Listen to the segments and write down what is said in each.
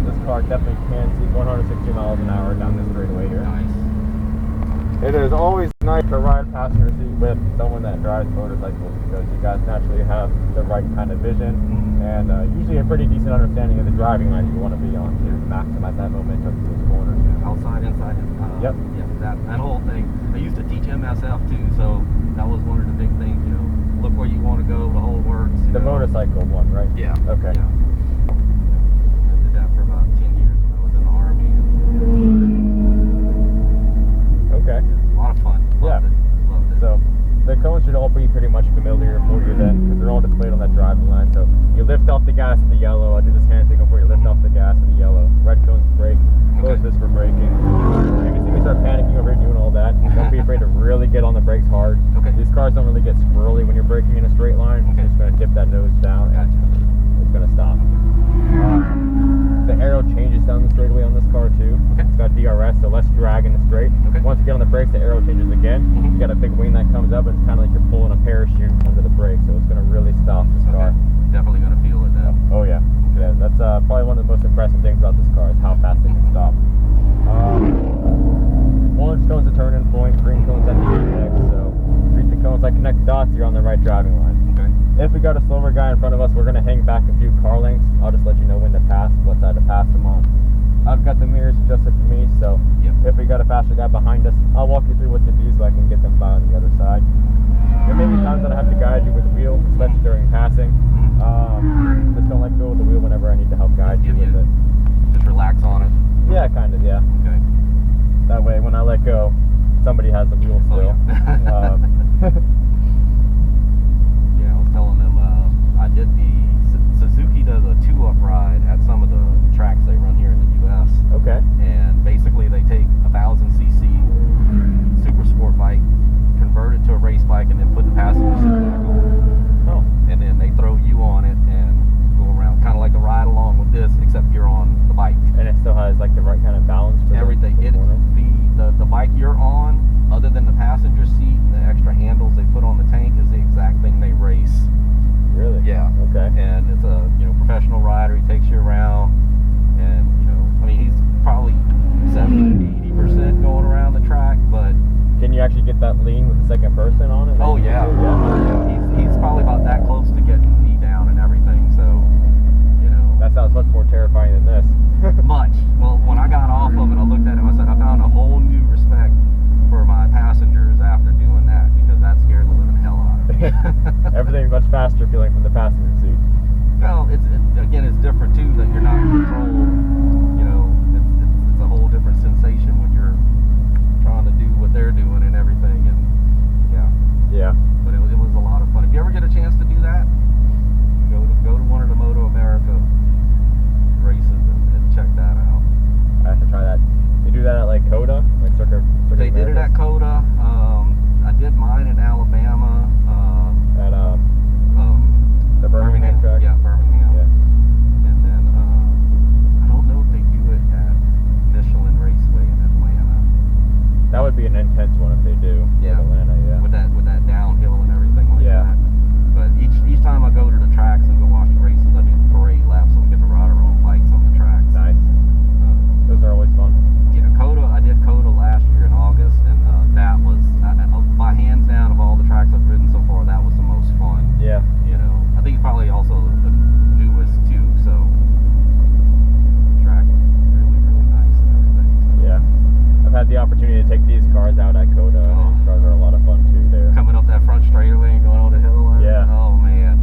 that this car definitely can see 160 miles an hour down this straightaway here. Nice. It is always nice to ride passenger seat with someone that drives motorcycles because you guys naturally have the right kind of vision and usually a pretty decent understanding of the driving line you want to be on to maximize that momentum through those corners. Outside, inside. Yep. Yeah, that whole thing. I used to teach MSF too, so that was one of the big things, you know, look where you want to go, the whole works. The motorcycle one, right? Yeah. Okay. Yeah. I did that for about 10 years when I was in the Army. Okay. A lot of fun. Loved it. Loved it. So the cones should all be pretty much familiar for you then, because they're all displayed on that driving line. So you lift off the gas at the yellow. I'll do this hand signal for you. Lift off the gas at the yellow. Red cones brake. Close this for braking. You can see me start panicking over here doing all that. Don't be afraid to really get on the brakes hard. Okay. These cars don't really get squirrely when you're braking in a straight line. Okay. It's just going to dip that nose down. Gotcha. It's going to stop. The arrow changes down the straightaway on this car too. Okay. It's got DRS, so less drag in the straight. Okay. Once you get on the brakes, the arrow changes again. You got a big wing that comes up, and it's kind of like you're pulling a parachute under the brakes, so it's going to really stop this car. Definitely going to feel it then. Oh yeah. Yeah, that's probably one of the most impressive things about this car is how fast it can stop. Orange cone's a turn-in point, green cone's at the apex, so treat the cones like connect dots, you're on the right driving line. Okay. If we got a slower guy in front of us, we're going to hang back a few car lengths. I'll just let you know when to pass, what side to pass them on. I've got the mirrors adjusted for me, so if we got a faster guy behind us, I'll walk you through what to do so I can get them by on the other side. There may be times that I have to guide you with the wheel, especially during passing. Just don't let go of the wheel whenever I need to help guide you with it. Just relax on it. Yeah, kind of, yeah. Okay. That way, when I let go, somebody has the wheel still. Oh, yeah. Yeah, I was telling them I did the Suzuki does a 2-up ride at some of the tracks they run here in the U.S. Okay. And basically they take a 1000cc super sport bike, convert it to a race bike, and then put the passenger seat back on. Oh. And then they throw you on it and go around, kind of like a ride along with this, except you're on the bike. And it still has like the right kind of balance for Everything. The bike you're on, other than the passenger seat and the extra handles they put on the tank, is the exact thing they race. Really? Yeah. Okay. And it's a professional rider. He takes you around, and I mean he's probably 70-80% going around the track, but can you actually get that lean with the second person on it? Oh yeah. He's probably about that close to getting me down and everything. So that sounds much more terrifying than this. Much. Well, when I got off of it, I looked at him. I said, I found a whole new respect for my passengers after doing that, because that scared the living hell out of me. Everything's much faster feeling from the passenger seat. Well, again, it's different too, that you're not in control. It's a whole different sensation when you're trying to do what they're doing and everything. And yeah. But it was a lot of fun. If you ever get a chance to do that, go to one of the Moto America races and check that out. I have to try that. They do that at like COTA, like Circuit They did it at COTA. I did mine in Alabama. At the Birmingham track. Yeah, Birmingham. Yeah. And then I don't know if they do it at Michelin Raceway in Atlanta. That would be an intense one if they do. Yeah. In Atlanta, yeah. With that downhill and everything like Yeah. that. But each time I go to the tracks and go watch the races, I do the parade laps, so we get to ride our own bikes on the tracks. Nice. Those are always fun. COTA, I did COTA last year in August, and that was, by hands down, of all the tracks I've ridden so far, that was the most fun. Yeah. I think it's probably also the newest too, so the track is really, really nice and everything. So. Yeah. I've had the opportunity to take these cars out at COTA, and these cars are a lot of fun too there. Coming up that front straightaway and going on the hill. Yeah. Oh man.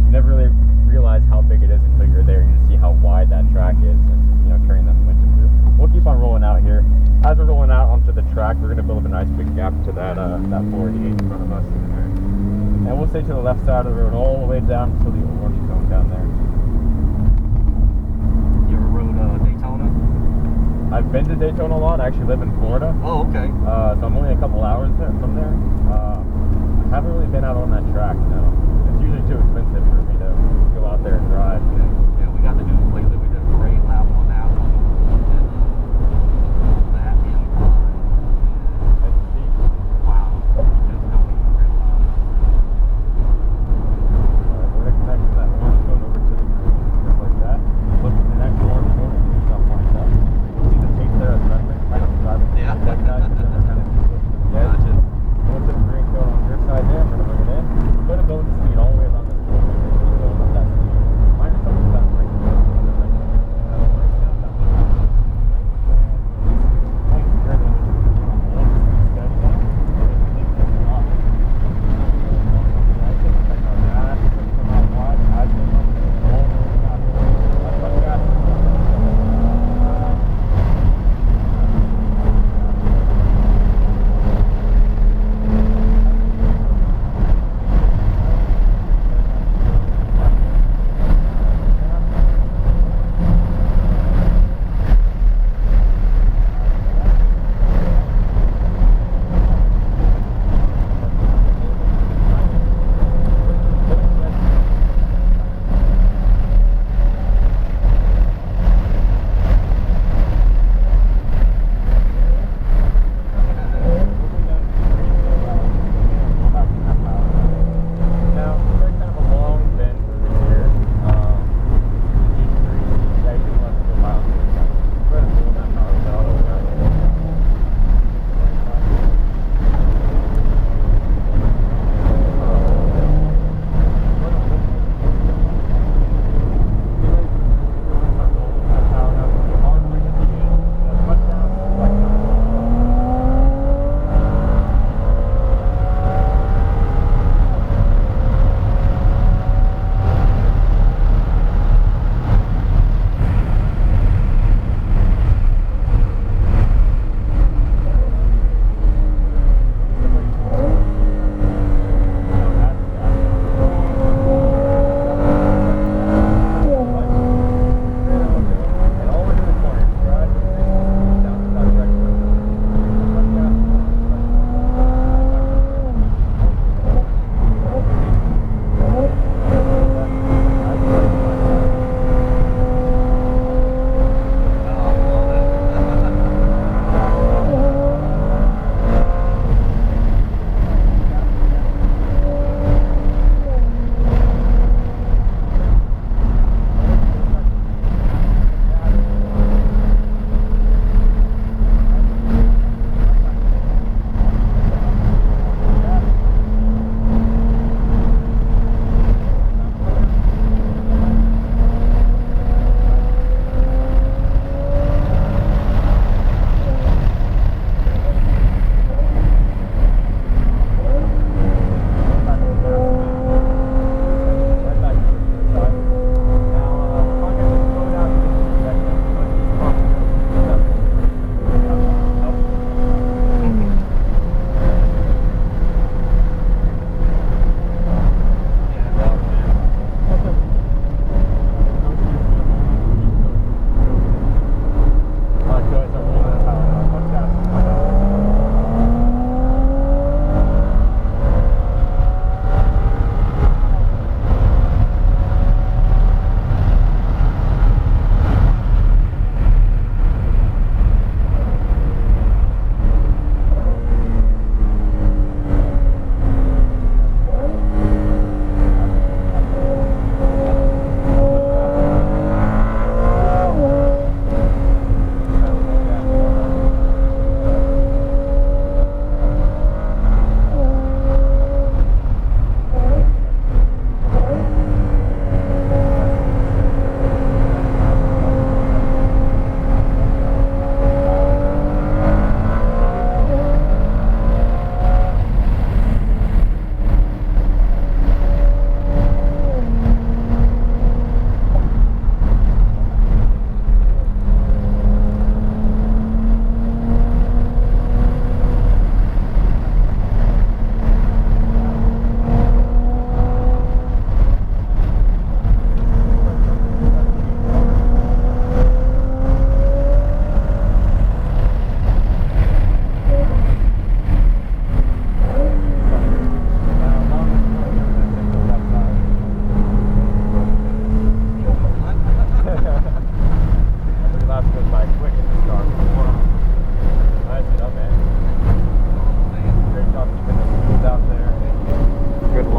You never really realize how big it is until you're there and you see how wide that track is, and carrying that momentum through. We'll keep on rolling out here. As we're rolling out onto the track, we're going to build up a nice big gap to that 488 in front of us. And we'll stay to the left side of the road all the way down to the orange cone down there. You ever rode Daytona? I've been to Daytona a lot. I actually live in Florida. Oh, okay. So I'm only a couple hours from there. I haven't really been out on that track, no. It's usually too expensive for me to go out there and drive. Okay.